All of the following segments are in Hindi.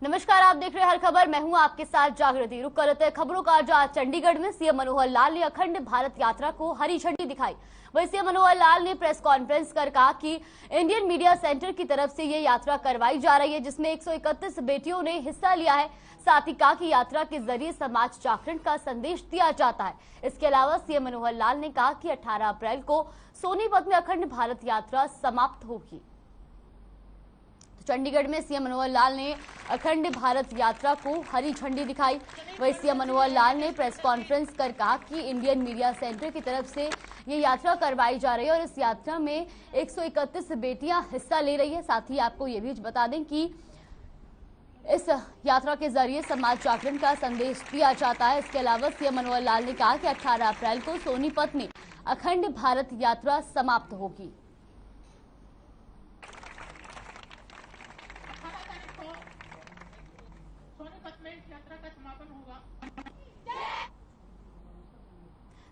नमस्कार, आप देख रहे हैं हर खबर। मैं हूं आपके साथ जागृति। रुक करते हैं खबरों का। आज चंडीगढ़ में सीएम मनोहर लाल ने अखंड भारत यात्रा को हरी झंडी दिखाई। वहीं सीएम मनोहर लाल ने प्रेस कॉन्फ्रेंस कर कहा कि इंडियन मीडिया सेंटर की तरफ से ये यात्रा करवाई जा रही है, जिसमें 131 बेटियों ने हिस्सा लिया है। साथ ही कहा कि यात्रा के जरिए समाज जागरण का संदेश दिया जाता है। इसके अलावा सीएम मनोहर लाल ने कहा कि 18 अप्रैल को सोनीपत में अखंड भारत यात्रा समाप्त होगी। चंडीगढ़ में सीएम मनोहर लाल ने अखंड भारत यात्रा को हरी झंडी दिखाई। वहीं सीएम मनोहर लाल ने प्रेस कॉन्फ्रेंस कर कहा कि इंडियन मीडिया सेंटर की तरफ से ये यात्रा करवाई जा रही है और इस यात्रा में 131 बेटियां हिस्सा ले रही है। साथ ही आपको ये भी बता दें कि इस यात्रा के जरिए समाज जागरण का संदेश दिया जाता है। इसके अलावा सीएम मनोहर लाल ने कहा कि 18 अप्रैल को सोनीपत में अखंड भारत यात्रा समाप्त होगी।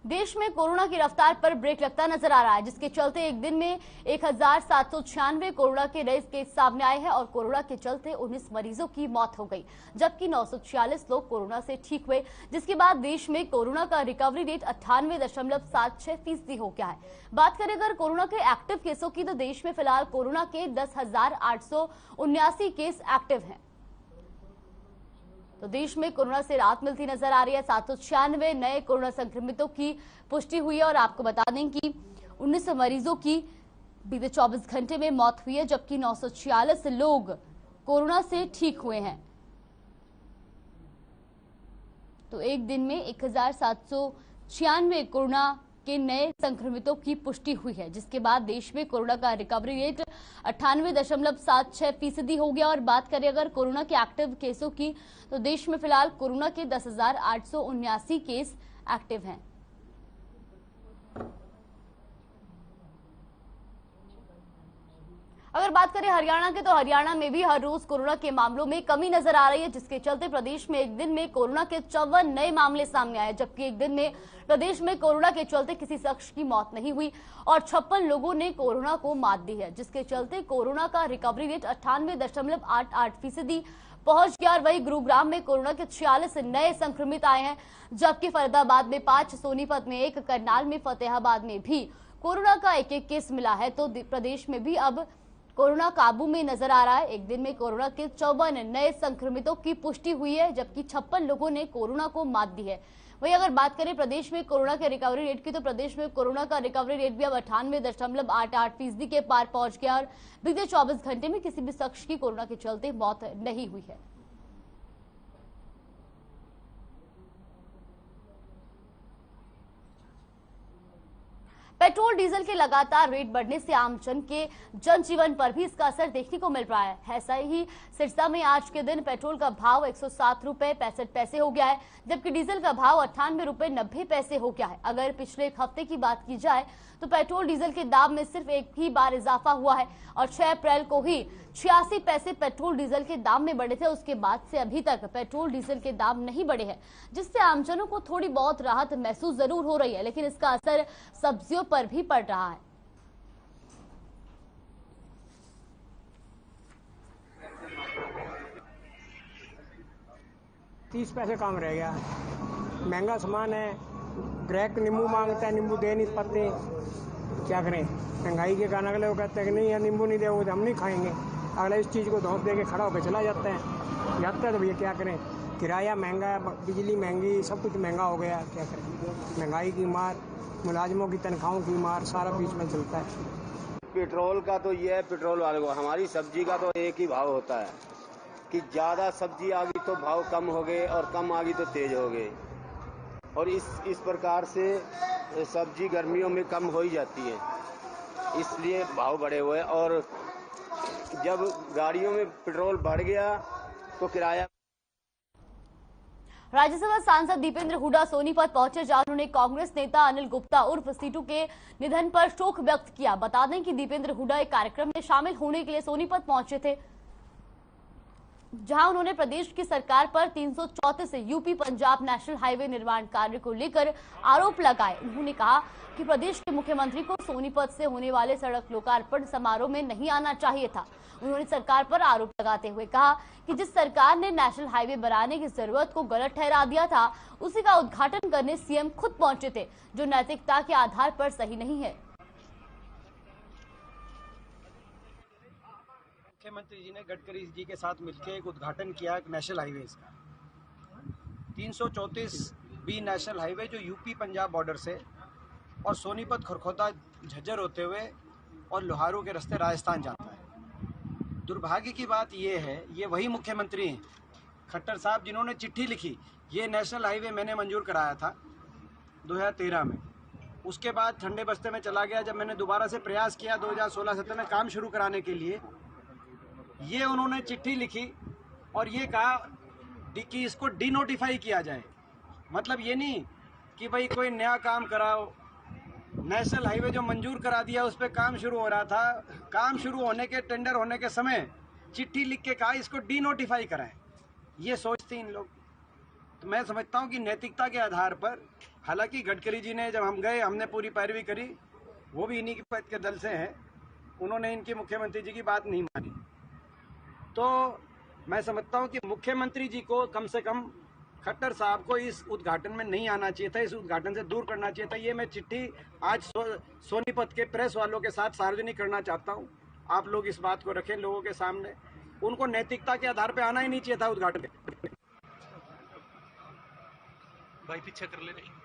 देश में कोरोना की रफ्तार पर ब्रेक लगता नजर आ रहा है, जिसके चलते एक दिन में 1796 कोरोना के नए केस सामने आए हैं और कोरोना के चलते 19 मरीजों की मौत हो गई, जबकि 946 लोग कोरोना से ठीक हुए, जिसके बाद देश में कोरोना का रिकवरी रेट 98.76% हो गया है। बात करें अगर कोरोना के एक्टिव केसों की, तो देश में फिलहाल कोरोना के 10,879 केस एक्टिव हैं। तो देश में कोरोना से राहत मिलती नजर आ रही है। 796 नए कोरोना संक्रमितों की पुष्टि हुई है और आपको बता दें कि 19 मरीजों की बीते 24 घंटे में मौत हुई है, जबकि 946 लोग कोरोना से ठीक हुए हैं। तो एक दिन में 1796 कोरोना के नए संक्रमितों की पुष्टि हुई है, जिसके बाद देश में कोरोना का रिकवरी रेट 98.76% हो गया। और बात करें अगर कोरोना के एक्टिव केसों की, तो देश में फिलहाल कोरोना के 10,879 केस एक्टिव हैं। अगर बात करें हरियाणा के, तो हरियाणा में भी हर रोज कोरोना के मामलों में कमी नजर आ रही है, जिसके चलते प्रदेश में एक दिन में कोरोना के 54 नए मामले सामने आए, जबकि एक दिन में प्रदेश में कोरोना के चलते किसी शख्स की मौत नहीं हुई और 56 लोगों ने कोरोना को मात दी है, जिसके चलते कोरोना का रिकवरी रेट 98.88% पहुंच गया। और वही गुरुग्राम में कोरोना के 46 नए संक्रमित आए हैं, जबकि फरीदाबाद में 5, सोनीपत में 1, करनाल में, फतेहाबाद में भी कोरोना का एक केस मिला है। तो प्रदेश में भी अब कोरोना काबू में नजर आ रहा है। एक दिन में कोरोना के 54 नए संक्रमितों की पुष्टि हुई है, जबकि 56 लोगों ने कोरोना को मात दी है। वहीं अगर बात करें प्रदेश में कोरोना के रिकवरी रेट की, तो प्रदेश में कोरोना का रिकवरी रेट भी अब 98.88% के पार पहुंच गया और बीते 24 घंटे में किसी भी शख्स की कोरोना के चलते मौत नहीं हुई है। पेट्रोल डीजल के लगातार रेट बढ़ने से आमजन के जनजीवन पर भी इसका असर देखने को मिल रहा है। ऐसा ही सिरसा में आज के दिन पेट्रोल का भाव 107 रुपए 65 पैसे हो गया है, जबकि डीजल का भाव 98 रुपए 90 पैसे हो गया है। अगर पिछले एक हफ्ते की बात की जाए, तो पेट्रोल डीजल के दाम में सिर्फ एक ही बार इजाफा हुआ है और 6 अप्रैल को ही 86 पैसे पेट्रोल डीजल के दाम में बढ़े थे। उसके बाद से अभी तक पेट्रोल डीजल के दाम नहीं बढ़े हैं, जिससे आमजनों को थोड़ी बहुत राहत महसूस जरूर हो रही है, लेकिन इसका असर सब्जियों पर भी पड़ रहा है। तीस पैसे कम रह गया। महंगा सामान है, ग्राहक नींबू मांगता है, नींबू दे नहीं पाते, क्या करें। महंगाई के कारण अगले वो कहते हैं कि नहीं यार नींबू नहीं दोगे तो हम नहीं खाएंगे। अगला इस चीज़ को धोप दे के खड़ा होकर चला जाता है तो भैया क्या करें। किराया महंगा है, बिजली महंगी, सब कुछ महंगा हो गया, क्या करें। महंगाई की मार, मुलाजिमों की तनख्वाहों की मार, सारा बीच में चलता है। पेट्रोल का तो ये है, पेट्रोल वाले को। हमारी सब्जी का तो एक ही भाव होता है कि ज़्यादा सब्जी आ गई तो भाव कम हो गए और कम आ गई तो तेज हो गए। और इस प्रकार से सब्जी गर्मियों में कम हो ही जाती है, इसलिए भाव बढ़े हुए। और जब गाड़ियों में पेट्रोल बढ़ गया तो किराया। राज्यसभा सांसद दीपेंद्र हुड्डा सोनीपत पहुंचे, जहां उन्होंने कांग्रेस नेता अनिल गुप्ता उर्फ सीटू के निधन पर शोक व्यक्त किया। बता दें कि दीपेंद्र हुड्डा एक कार्यक्रम में शामिल होने के लिए सोनीपत पहुंचे थे। जहां उन्होंने प्रदेश की सरकार पर 334 यूपी पंजाब नेशनल हाईवे निर्माण कार्य को लेकर आरोप लगाए। उन्होंने कहा कि प्रदेश के मुख्यमंत्री को सोनीपत से होने वाले सड़क लोकार्पण समारोह में नहीं आना चाहिए था। उन्होंने सरकार पर आरोप लगाते हुए कहा कि जिस सरकार ने नेशनल हाईवे बनाने की जरूरत को गलत ठहरा दिया था, उसी का उद्घाटन करने सीएम खुद पहुंचे थे, जो नैतिकता के आधार पर सही नहीं है। मुख्यमंत्री जी ने गडकरी जी के साथ मिलकर एक उद्घाटन किया नेशनल हाईवे का 334 बी नेशनल हाईवे, जो यूपी पंजाब बॉर्डर से और सोनीपत खरखोदा झज्जर होते हुए और लोहारू के रास्ते राजस्थान जाता है। दुर्भाग्य की बात यह है, ये वही मुख्यमंत्री हैं खट्टर साहब जिन्होंने चिट्ठी लिखी। ये नेशनल हाईवे मैंने मंजूर कराया था 2013 में। उसके बाद ठंडे बस्ते में चला गया। जब मैंने दोबारा से प्रयास किया 2016-17 में काम शुरू कराने के लिए, ये उन्होंने चिट्ठी लिखी और ये कहा कि इसको डिनोटिफाई किया जाए। मतलब ये नहीं कि भाई कोई नया काम कराओ, नेशनल हाईवे जो मंजूर करा दिया उस पर काम शुरू हो रहा था, काम शुरू होने के टेंडर होने के समय चिट्ठी लिख के कहा इसको डिनोटिफाई कराएं। ये सोचते इन लोग। तो मैं समझता हूँ कि नैतिकता के आधार पर, हालांकि गडकरी जी ने जब हम गए हमने पूरी पैरवी करी, वो भी इन्हीं के दल से हैं, उन्होंने इनकी मुख्यमंत्री जी की बात नहीं मानी। तो मैं समझता हूं कि मुख्यमंत्री जी को कम से कम खट्टर साहब को इस उद्घाटन में नहीं आना चाहिए था, इस उद्घाटन से दूर करना चाहिए था। ये मैं चिट्ठी आज सोनीपत के प्रेस वालों के साथ सार्वजनिक करना चाहता हूं। आप लोग इस बात को रखें लोगों के सामने। उनको नैतिकता के आधार पर आना ही नहीं चाहिए था उद्घाटन पे। भाई पीछे कर ले नहीं।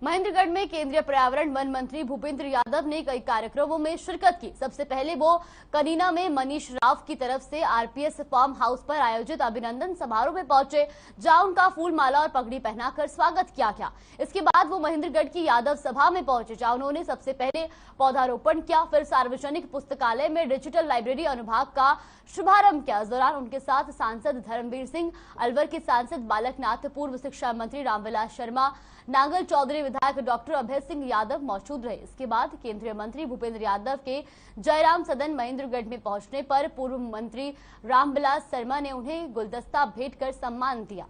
महेंद्रगढ़ में केंद्रीय पर्यावरण वन मंत्री भूपेंद्र यादव ने कई कार्यक्रमों में शिरकत की। सबसे पहले वो कनीना में मनीष राव की तरफ से आरपीएस फार्म हाउस पर आयोजित अभिनंदन समारोह में पहुंचे, जहां उनका फूल माला और पगड़ी पहनाकर स्वागत किया गया। इसके बाद वो महेंद्रगढ़ की यादव सभा में पहुंचे, जहां उन्होंने सबसे पहले पौधारोपण किया, फिर सार्वजनिक पुस्तकालय में डिजिटल लाइब्रेरी अनुभाग का शुभारंभ किया। इस दौरान उनके साथ सांसद धर्मवीर सिंह, अलवर के सांसद बालकनाथ, पूर्व शिक्षा मंत्री रामविलास शर्मा, नांगल चौधरी, विधायक डॉक्टर अभय सिंह यादव मौजूद रहे। इसके बाद केंद्रीय मंत्री भूपेंद्र यादव के जयराम सदन महेंद्रगढ़ में पहुंचने पर पूर्व मंत्री रामविलास शर्मा ने उन्हें गुलदस्ता भेंट कर सम्मान दिया।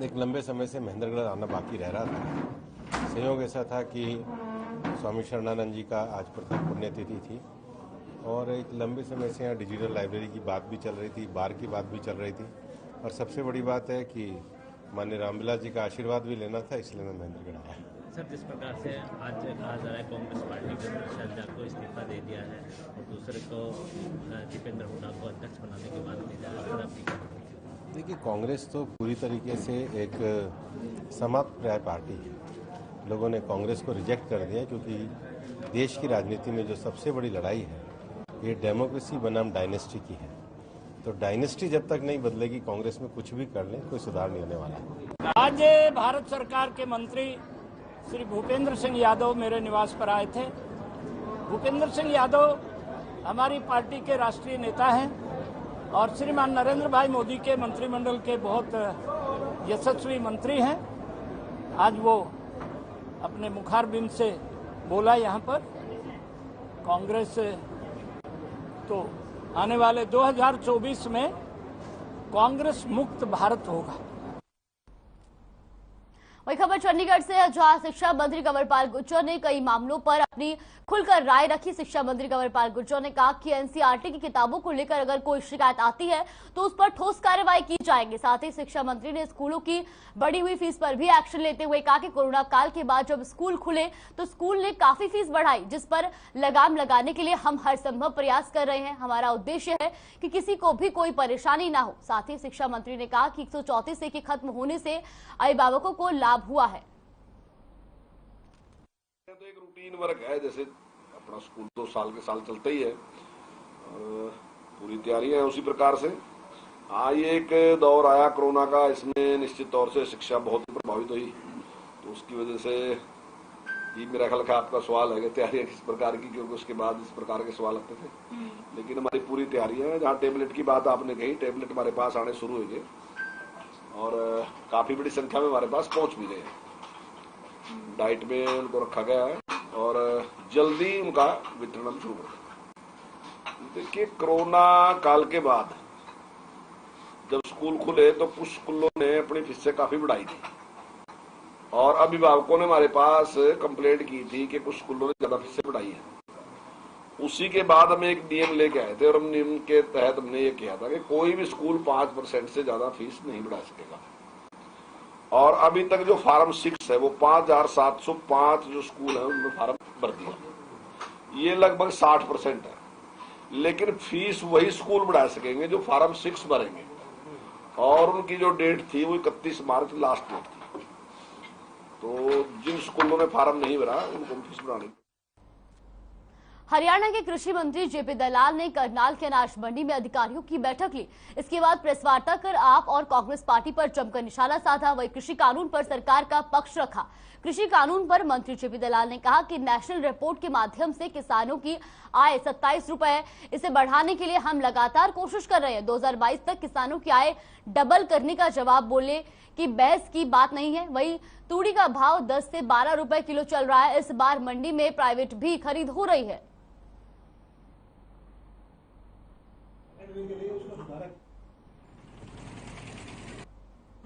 एक लंबे समय से महेंद्रगढ़ आना बाकी रह रहा था। संयोग ऐसा था कि स्वामी शरणानंद जी का आज प्रथम पुण्यतिथि थी और एक लंबे समय से यहाँ डिजिटल लाइब्रेरी की बात भी चल रही थी, बार की बात भी चल रही थी और सबसे बड़ी बात है कि माननीय रामविलास जी का आशीर्वाद भी लेना था, इसलिए मैं महेंद्रगढ़ आया। सर, जिस प्रकार से आज कहा जा रहा है कांग्रेस पार्टी के शैलजा को इस्तीफा दे दिया है और दूसरे को दीपेंद्र हुड्डा को अध्यक्ष बनाने की बात की जा रही है। देखिए, कांग्रेस तो पूरी तरीके से एक समाप्त प्राय पार्टी है। लोगों ने कांग्रेस को रिजेक्ट कर दिया क्योंकि देश की राजनीति में जो सबसे बड़ी लड़ाई है ये डेमोक्रेसी बनाम डायनेस्टी की है। तो डायनेस्टी जब तक नहीं बदलेगी, कांग्रेस में कुछ भी कर लें कोई सुधार नहीं होने वाला। आज भारत सरकार के मंत्री श्री भूपेंद्र सिंह यादव मेरे निवास पर आए थे। भूपेंद्र सिंह यादव हमारी पार्टी के राष्ट्रीय नेता हैं और श्रीमान नरेंद्र भाई मोदी के मंत्रिमंडल के बहुत यशस्वी मंत्री हैं। आज वो अपने मुखारबिंद से बोला यहाँ पर कांग्रेस तो आने वाले 2024 में कांग्रेस मुक्त भारत होगा। वही खबर चंडीगढ़ से, जहां शिक्षा मंत्री कंवरपाल गुर्जर ने कई मामलों पर अपनी खुलकर राय रखी। शिक्षा मंत्री कंवरपाल गुर्जर ने कहा कि एनसीईआरटी की किताबों को लेकर अगर कोई शिकायत आती है तो उस पर ठोस कार्रवाई की जाएगी। साथ ही शिक्षा मंत्री ने स्कूलों की बढ़ी हुई फीस पर भी एक्शन लेते हुए कहा कि कोरोना काल के बाद जब स्कूल खुले तो स्कूल ने काफी फीस बढ़ाई, जिस पर लगाम लगाने के लिए हम हर संभव प्रयास कर रहे हैं। हमारा उद्देश्य है कि किसी को भी कोई परेशानी ना हो। साथ ही शिक्षा मंत्री ने कहा कि 134 के खत्म होने से अभिभावकों को लाभ हुआ है। तो एक रूटीन वर्क है, जैसे अपना स्कूल तो साल के साल चलता ही है और पूरी तैयारी है उसी प्रकार से। हाँ, ये एक दौर आया कोरोना का, इसमें निश्चित तौर से शिक्षा बहुत प्रभावित हुई, तो उसकी वजह से ये मेरा ख्याल का आपका सवाल है कि तैयारी किस प्रकार की, क्योंकि उसके बाद इस प्रकार के सवाल आते थे। लेकिन हमारी पूरी तैयारी है। जहाँ टेबलेट की बात आपने कही, टेबलेट हमारे पास आने शुरू हो गए और काफी बड़ी संख्या में हमारे पास पहुंच भी रहे हैं। डाइट में उनको रखा गया है और जल्दी उनका वितरण हम शुरू करेंगे। देखिए, कोरोना काल के बाद जब स्कूल खुले तो कुछ स्कूलों ने अपनी फीसें काफी बढ़ाई थी और अभिभावकों ने हमारे पास कंप्लेंट की थी कि कुछ स्कूलों ने ज्यादा फीसें बढ़ाई है। उसी के बाद हम एक नियम लेके आए थे और हम नियम के तहत हमने ये किया था कि कोई भी स्कूल 5% से ज्यादा फीस नहीं बढ़ा सकेगा। और अभी तक जो फार्म 6 है वो 5705 जो स्कूल है उनमें फार्म भर दिया, ये लगभग 60% है। लेकिन फीस वही स्कूल बढ़ा सकेंगे जो फार्म 6 भरेंगे और उनकी जो डेट थी वो 31 मार्च लास्ट डेट थी। तो जिन स्कूलों ने फार्म नहीं भरा उनको फीस बढ़ानी। हरियाणा के कृषि मंत्री जेपी दलाल ने करनाल के अनाज मंडी में अधिकारियों की बैठक ली। इसके बाद प्रेस वार्ता कर आप और कांग्रेस पार्टी पर जमकर निशाना साधा। वही कृषि कानून पर सरकार का पक्ष रखा। कृषि कानून पर मंत्री जेपी दलाल ने कहा कि नेशनल रिपोर्ट के माध्यम से किसानों की आय 27 रुपए है। इसे बढ़ाने के लिए हम लगातार कोशिश कर रहे हैं। 2022 तक किसानों की आय डबल करने का जवाब बोले कि बहस की बात नहीं है। वही तूड़ी का भाव 10 से 12 रुपए किलो चल रहा है। इस बार मंडी में प्राइवेट भी खरीद हो रही है।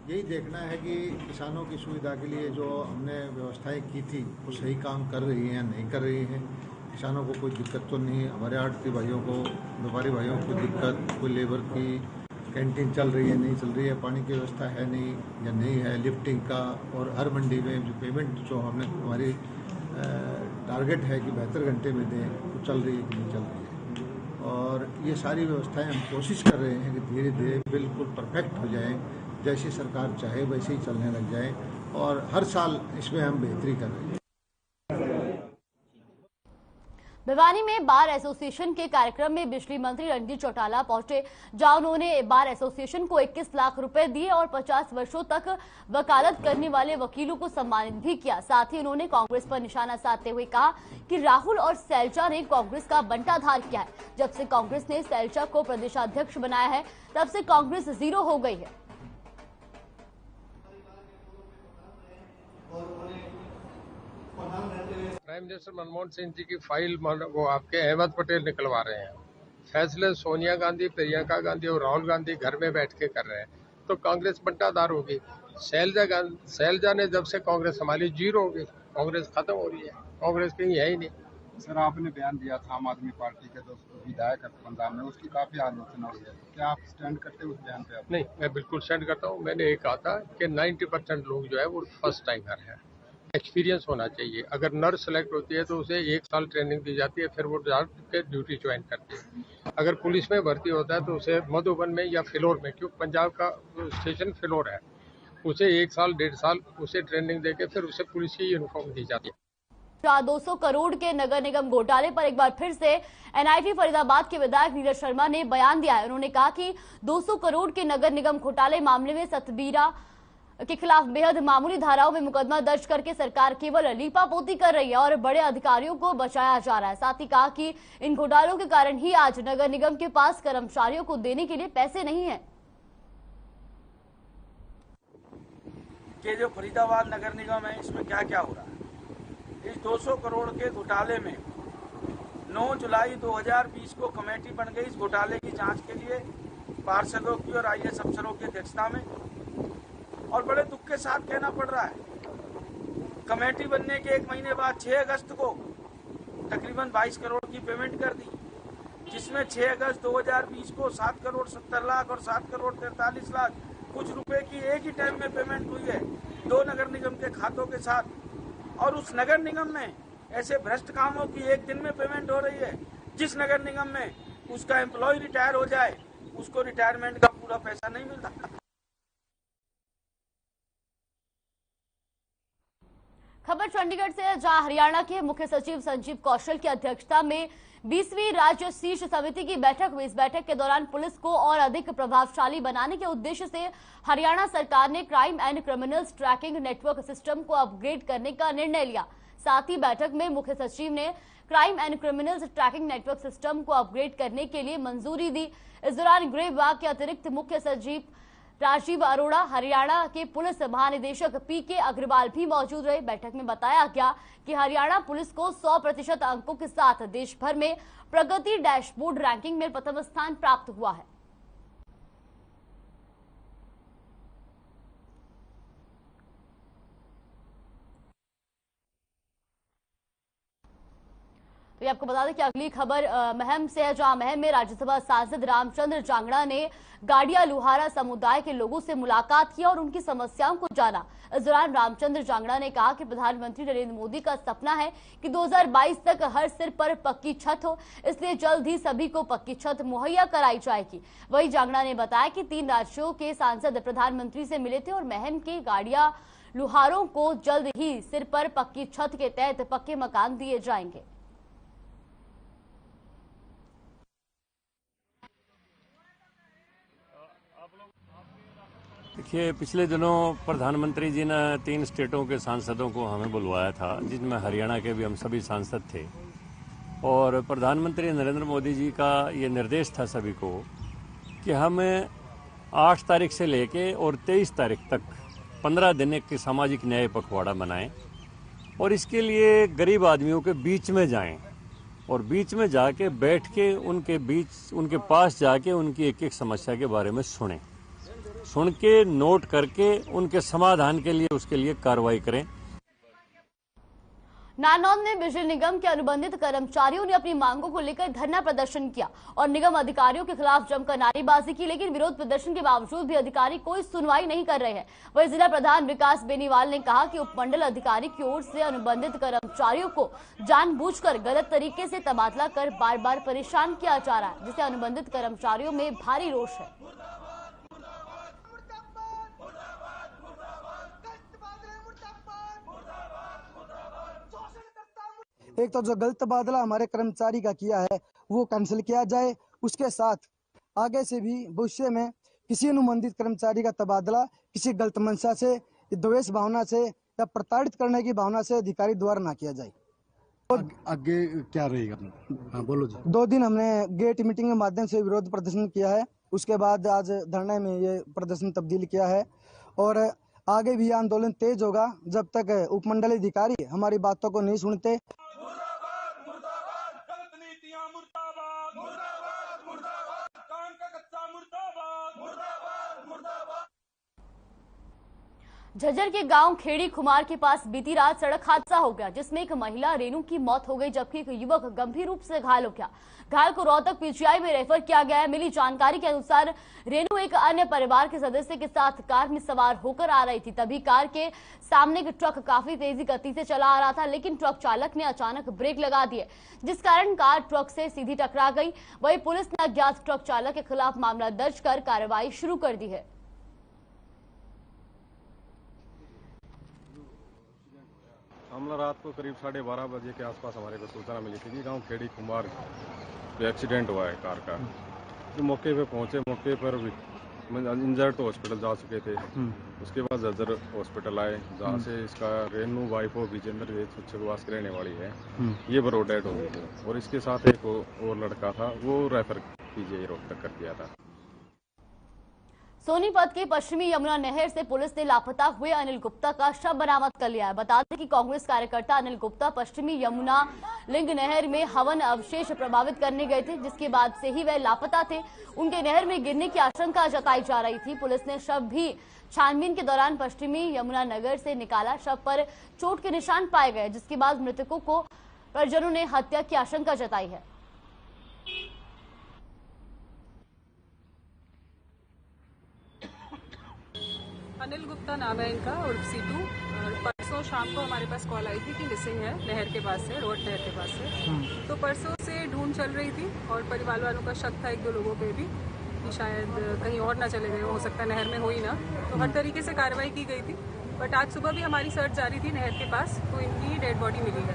यही देखना है कि किसानों की सुविधा के लिए जो हमने व्यवस्थाएं की थी वो सही काम कर रही हैं या नहीं कर रही हैं। किसानों को कोई दिक्कत तो नहीं है। हमारे आढ़ती भाइयों को, व्यापारी भाइयों को दिक्कत, कोई लेबर की कैंटीन चल रही है नहीं चल रही है, पानी की व्यवस्था है नहीं या नहीं है, लिफ्टिंग का, और हर मंडी में जो पेमेंट जो हमने हमारी टारगेट है कि 72 घंटे में दें, वो चल रही है कि नहीं चल रही है। और ये सारी व्यवस्थाएं हम कोशिश कर रहे हैं कि धीरे धीरे बिल्कुल परफेक्ट हो जाएं, जैसी सरकार चाहे वैसे ही चलने लग जाए और हर साल इसमें हम बेहतरी कर रहे हैं। भिवानी में बार एसोसिएशन के कार्यक्रम में बिजली मंत्री रणजीत चौटाला पहुंचे, जहां उन्होंने बार एसोसिएशन को 21 लाख रुपए दिए और 50 वर्षों तक वकालत करने वाले वकीलों को सम्मानित भी किया। साथ ही उन्होंने कांग्रेस पर निशाना साधते हुए कहा कि राहुल और सैलजा ने कांग्रेस का बंटाधार किया है। जब से कांग्रेस ने सैलजा को प्रदेशाध्यक्ष बनाया है तब से कांग्रेस जीरो हो गई है। प्राइम मिनिस्टर मनमोहन सिंह जी की फाइल वो आपके अहमद पटेल निकलवा रहे हैं। फैसले सोनिया गांधी, प्रियंका गांधी और राहुल गांधी घर में बैठ के कर रहे हैं, तो कांग्रेस बंटाधार होगी। सैलजा ने जब से कांग्रेस संभाली जीरो हो गई, कांग्रेस खत्म हो रही है, कांग्रेस कहीं है ही नहीं। सर, आपने बयान दिया था आम आदमी पार्टी के जो विधायक है पंजाब में, उसकी काफी आलोचना हुई है, क्या आप स्टैंड करते हैं उस बयान पे? नहीं, मैं बिल्कुल स्टैंड करता हूँ। मैंने ये कहा था कि 90% लोग जो है वो फर्स्ट टाइमर है, एक्सपीरियंस होना चाहिए। अगर नर्स सेलेक्ट होती है तो उसे 1 साल ट्रेनिंग दी जाती है, फिर वो जाके ड्यूटी ज्वाइन करती है। अगर पुलिस में भर्ती होता है तो उसे मधुबन में या फिलौर में, क्योंकि पंजाब का स्टेशन फिलौर है, उसे 1 साल 1.5 साल उसे ट्रेनिंग देके फिर उसे पुलिस की यूनिफॉर्म दी जाती है। 200 करोड़ के नगर निगम घोटाले पर एक बार फिर से एनआईटी फरीदाबाद के विधायक नीरज शर्मा ने बयान दिया है। उन्होंने कहा कि 200 करोड़ के नगर निगम घोटाले मामले में सतबीरा के खिलाफ बेहद मामूली धाराओं में मुकदमा दर्ज करके सरकार केवल लीपापोती कर रही है और बड़े अधिकारियों को बचाया जा रहा है। साथ ही कहा कि इन घोटालों के कारण ही आज नगर निगम के पास कर्मचारियों को देने के लिए पैसे नहीं है। कि जो फरीदाबाद नगर निगम है इसमें क्या क्या हो रहा है। इस 200 करोड़ के घोटाले में 9 जुलाई 2020 को कमेटी बन गई इस घोटाले की जांच के लिए, पार्षदों की और आईएएस अफसरों की अध्यक्षता में। और बड़े दुख के साथ कहना पड़ रहा है, कमेटी बनने के 1 महीने बाद 6 अगस्त को तकरीबन 22 करोड़ की पेमेंट कर दी, जिसमें 6 अगस्त 2020 को 7 करोड़ 70 लाख और 7 करोड़ 43 लाख कुछ रुपए की एक ही टाइम में पेमेंट हुई है 2 नगर निगम के खातों के साथ। और उस नगर निगम में ऐसे भ्रष्ट कामों की एक दिन में पेमेंट हो रही है। जिस नगर निगम में उसका एम्प्लॉय रिटायर हो जाए उसको रिटायरमेंट का पूरा पैसा नहीं मिलता। खबर चंडीगढ़ से, जहां हरियाणा के मुख्य सचिव संजीव कौशल की अध्यक्षता में 20वीं राज्य शीर्ष समिति की बैठक हुई। इस बैठक के दौरान पुलिस को और अधिक प्रभावशाली बनाने के उद्देश्य से हरियाणा सरकार ने crime and criminals tracking network system को अपग्रेड करने का निर्णय लिया। साथ ही बैठक में मुख्य सचिव ने crime and criminals tracking network system को अपग्रेड करने के लिए मंजूरी दी। इस दौरान गृह विभाग के अतिरिक्त मुख्य सचिव राजीव अरोड़ा, हरियाणा के पुलिस महानिदेशक पीके अग्रवाल भी मौजूद रहे। बैठक में बताया गया कि हरियाणा पुलिस को 100% अंकों के साथ देश भर में प्रगति डैशबोर्ड रैंकिंग में प्रथम स्थान प्राप्त हुआ है। तो ये आपको बता दें कि अगली खबर महम से है, जहां महम में राज्यसभा सांसद रामचंद्र जांगड़ा ने गाड़िया लुहारा समुदाय के लोगों से मुलाकात की और उनकी समस्याओं को जाना। इस दौरान रामचंद्र जांगड़ा ने कहा कि प्रधानमंत्री नरेंद्र मोदी का सपना है कि 2022 तक हर सिर पर पक्की छत हो, इसलिए जल्द ही सभी को पक्की छत मुहैया कराई जाएगी। वहीं जांगड़ा ने बताया कि 3 राज्यों के सांसद प्रधानमंत्री से मिले थे और महम के गाड़िया लुहारों को जल्द ही सिर पर पक्की छत के तहत पक्के मकान दिए जाएंगे। देखिए, पिछले दिनों प्रधानमंत्री जी ने 3 स्टेटों के सांसदों को हमें बुलवाया था, जिसमें हरियाणा के भी हम सभी सांसद थे। और प्रधानमंत्री नरेंद्र मोदी जी का ये निर्देश था सभी को कि हम 8 तारीख से लेके और 23 तारीख तक 15 दिन एक सामाजिक न्याय पखवाड़ा मनाएं और इसके लिए गरीब आदमियों के बीच में जाएं और बीच में जाके बैठ के उनके पास जाके उनकी एक एक समस्या के बारे में सुन के नोट करके उनके समाधान के लिए उसके लिए कार्रवाई करें। नारनौंद में बिजली निगम के अनुबंधित कर्मचारियों ने अपनी मांगों को लेकर धरना प्रदर्शन किया और निगम अधिकारियों के खिलाफ जमकर नारेबाजी की, लेकिन विरोध प्रदर्शन के बावजूद भी अधिकारी कोई सुनवाई नहीं कर रहे हैं। वहीं जिला प्रधान विकास बेनीवाल ने कहा कि उपमंडल अधिकारी की ओर से अनुबंधित कर्मचारियों को जानबूझकर गलत तरीके से तबादला कर बार बार परेशान किया जा रहा है, जिससे अनुबंधित कर्मचारियों में भारी रोष है। एक तो जो गलत तबादला हमारे कर्मचारी का किया है वो कैंसिल किया जाए, उसके साथ आगे से भी भविष्य में किसी अनुबंधित कर्मचारी का तबादला किसी गलत मंशा से, द्वेष भावना से या प्रताड़ित करने की भावना से अधिकारी द्वारा ना किया जाए। तो आगे क्या रहेगा? हाँ, बोलो जी। 2 दिन हमने गेट मीटिंग के माध्यम से विरोध प्रदर्शन किया है, उसके बाद आज धरने में ये प्रदर्शन तब्दील किया है और आगे भी आंदोलन तेज होगा जब तक उपमंडल अधिकारी हमारी बातों को नहीं सुनते। झज्जर के गांव खेड़ी खुमार के पास बीती रात सड़क हादसा हो गया, जिसमें एक महिला रेनू की मौत हो गई जबकि एक युवक गंभीर रूप से घायल हो गया। घायल को रोहतक पीजीआई में रेफर किया गया है। मिली जानकारी के अनुसार रेनू एक अन्य परिवार के सदस्य के साथ कार में सवार होकर आ रही थी, तभी कार के सामने एक ट्रक काफी तेजी गति से चला आ रहा था, लेकिन ट्रक चालक ने अचानक ब्रेक लगा दिए, जिस कारण कार ट्रक से सीधी टकरा गई। वहीं पुलिस ने अज्ञात ट्रक चालक के खिलाफ मामला दर्ज कर कार्रवाई शुरू कर दी है। मामला रात को करीब 12:30 बजे के आसपास हमारे को सूचना मिली थी कि गांव खेड़ी कुमार में एक्सीडेंट हुआ है कार का। जो मौके पे पहुंचे, मौके पर इंजर्ड तो हॉस्पिटल जा चुके थे। उसके बाद झज्जर हॉस्पिटल आए, जहाँ से इसका रेनू वाइफ हो विजेंद्र छुच्छवास की रहने वाली है, ये बरो डेड हो गई थी और इसके साथ एक और लड़का था, वो रेफर पीजीआई रोहतक कर दिया था। सोनीपत के पश्चिमी यमुना नहर से पुलिस ने लापता हुए अनिल गुप्ता का शव बरामद कर लिया है। बता दें कि कांग्रेस कार्यकर्ता अनिल गुप्ता पश्चिमी यमुना लिंग नहर में हवन अवशेष प्रभावित करने गए थे, जिसके बाद से ही वह लापता थे। उनके नहर में गिरने की आशंका जताई जा रही थी। पुलिस ने शव भी छानबीन के दौरान पश्चिमी यमुना नगर से निकाला। शव पर चोट के निशान पाए गए, जिसके बाद मृतकों को परिजनों ने हत्या की आशंका जताई है। अनिल गुप्ता नाम है इनका, उर्फ सीटू। परसों शाम को हमारे पास कॉल आई थी कि मिसिंग है नहर के पास से, रोड नहर के पास से। तो परसों से ढूंढ चल रही थी और परिवार वालों का शक था 1-2 लोगों पे भी कि शायद कहीं और ना चले गए, हो सकता है नहर में हो ही ना। तो हर तरीके से कार्रवाई की गई थी, बट आज सुबह भी हमारी सर्च जारी थी नहर के पास, तो इनकी डेड बॉडी मिली है।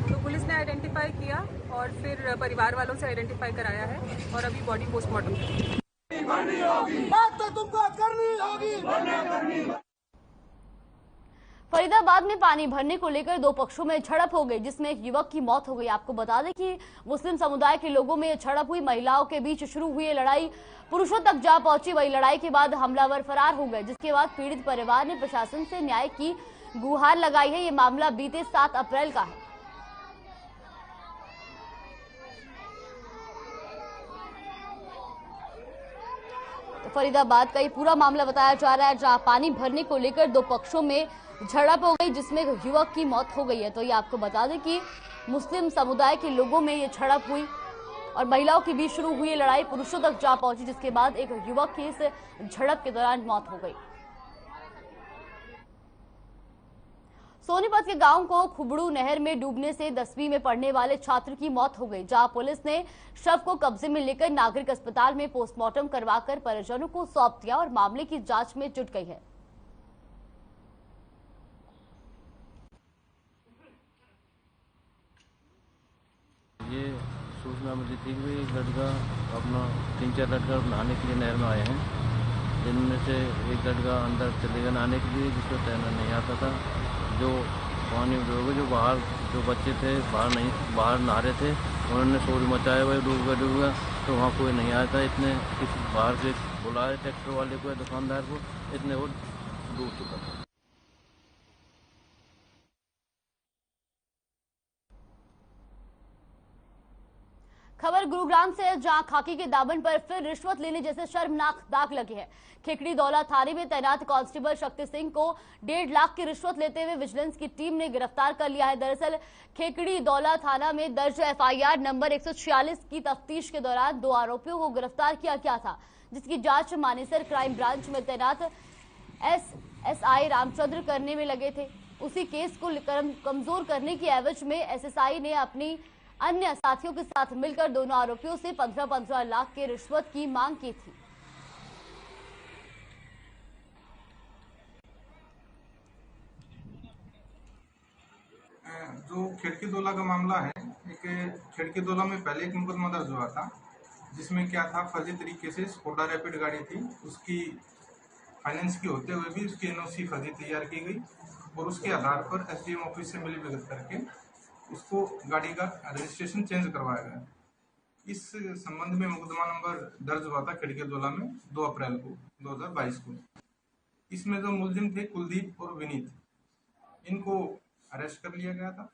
तो पुलिस ने आइडेंटिफाई किया और फिर परिवार वालों से आइडेंटिफाई कराया है और अभी बॉडी पोस्टमार्टम बात तो तुमको करनी होगी। फरीदाबाद में पानी भरने को लेकर दो पक्षों में झड़प हो गई, जिसमें एक युवक की मौत हो गई। आपको बता दें कि मुस्लिम समुदाय के लोगों में झड़प हुई। महिलाओं के बीच शुरू हुई लड़ाई पुरुषों तक जा पहुंची। वही लड़ाई के बाद हमलावर फरार हो गए, जिसके बाद पीड़ित परिवार ने प्रशासन से न्याय की गुहार लगाई है। ये मामला बीते 7 अप्रैल का है। तो फरीदाबाद का ये पूरा मामला बताया जा रहा है, जहां पानी भरने को लेकर दो पक्षों में झड़प हो गई, जिसमें एक युवक की मौत हो गई है। तो ये आपको बता दें कि मुस्लिम समुदाय के लोगों में ये झड़प हुई और महिलाओं के बीच शुरू हुई लड़ाई पुरुषों तक जा पहुंची, जिसके बाद एक युवक की इस झड़प के दौरान मौत हो गई। सोनीपत के गांव को खुबड़ू नहर में डूबने से 10वीं में पढ़ने वाले छात्र की मौत हो गई, जहां पुलिस ने शव को कब्जे में लेकर नागरिक अस्पताल में पोस्टमार्टम करवाकर परिजनों को सौंप दिया और मामले की जांच में जुट गई है। ये सूचना मिली थी कि एक लड़का अपना 3-4 लड़का नहाने के लिए नहर में आए हैं, जिनमें से एक लड़का अंदर चले गया नहाने के लिए, जिसको तैरना नहीं आता था। जो पानी में डूबे, जो बच्चे थे बाहर नहा रहे थे, उन्होंने शोर मचाया, वही डूब गया। तो वहाँ कोई नहीं आया था। इतने किसी बाहर से बुलाए ट्रैक्टर वाले को या दुकानदार को, इतने वो डूब चुका था। खबर गुरुग्राम से, जहां खाकी के दामन पर फिर रिश्वत लेने जैसे शर्मनाक दाग लगे हैं। खेकड़ी दौला थाने में तैनात कांस्टेबल शक्ति सिंह को 1.5 लाख की रिश्वत लेते हुए विजिलेंस की टीम ने गिरफ्तार कर लिया है। दरअसल खेकड़ी दौला थाना में दर्ज FIR नंबर 146 की तफ्तीश के दौरान 2 आरोपियों को गिरफ्तार किया गया था, जिसकी जांच मानेसर क्राइम ब्रांच में तैनात SI रामचंद्र करने में लगे थे। उसी केस को कमजोर करने की एवज में SSI ने अपनी अन्य साथियों के साथ मिलकर दोनों आरोपियों से 15-15 लाख की रिश्वत की मांग की थी। जो खिड़की दौला का मामला है, एक खिड़की दौला में पहले एक मुकदमा दर्ज हुआ था, जिसमें क्या था, फर्जी तरीके से स्कोडा रैपिड गाड़ी थी, उसकी फाइनेंस की होते हुए भी उसकी NOC फर्जी तैयार की गई और उसके आधार पर SDM ऑफिस से मिलीभगत करके उसको गाड़ी का रजिस्ट्रेशन चेंज करवाया गया। इस संबंध में मुकदमा नंबर दर्ज हुआ था खिड़की दौला में 2 अप्रैल को 2022 को। इसमें जो मुलजिम थे कुलदीप और विनीत, इनको अरेस्ट कर लिया गया था।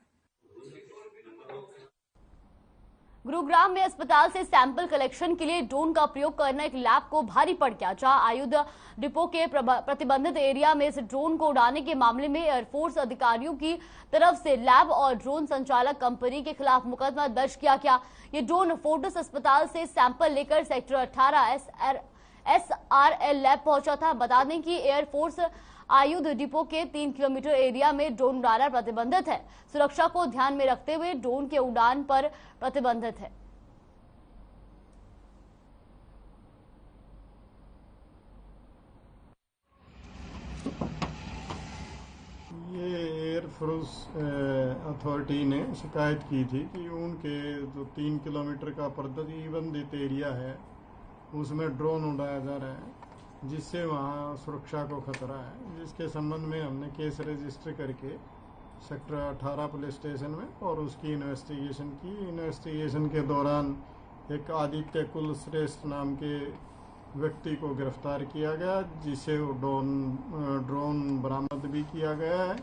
गुरुग्राम में अस्पताल से सैंपल कलेक्शन के लिए ड्रोन का प्रयोग करना एक लैब को भारी पड़ गया, जहां आयुध डिपो के प्रतिबंधित एरिया में इस ड्रोन को उड़ाने के मामले में एयरफोर्स अधिकारियों की तरफ से लैब और ड्रोन संचालक कंपनी के खिलाफ मुकदमा दर्ज किया गया। ये ड्रोन फोर्टिस अस्पताल से सैंपल लेकर सेक्टर 18 SRL लैब पहुंचा था। बता दें कि एयरफोर्स आयुध डिपो के 3 किलोमीटर एरिया में ड्रोन उड़ाना प्रतिबंधित है। सुरक्षा को ध्यान में रखते हुए ड्रोन के उड़ान पर प्रतिबंधित है। ये एयरफोर्स अथॉरिटी ने शिकायत की थी कि उनके जो 3 किलोमीटर का प्रतिबंधित एरिया है, उसमें ड्रोन उड़ाया जा रहा है, जिससे वहाँ सुरक्षा को खतरा है। जिसके संबंध में हमने केस रजिस्टर करके सेक्टर 18 पुलिस स्टेशन में और उसकी इन्वेस्टिगेशन की। इन्वेस्टिगेशन के दौरान एक आदित्य कुल श्रेष्ठ नाम के व्यक्ति को गिरफ्तार किया गया, जिसे ड्रोन बरामद भी किया गया है,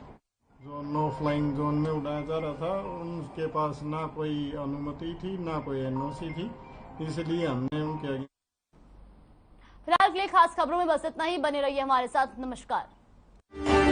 जो नो फ्लाइंग जोन में उड़ाया जा रहा था। उनके पास ना कोई अनुमति थी, ना कोई NOC थी, इसलिए हमने उनके फिलहाल के लिए खास खबरों में बस इतना ही। बने रहिए हमारे साथ। नमस्कार।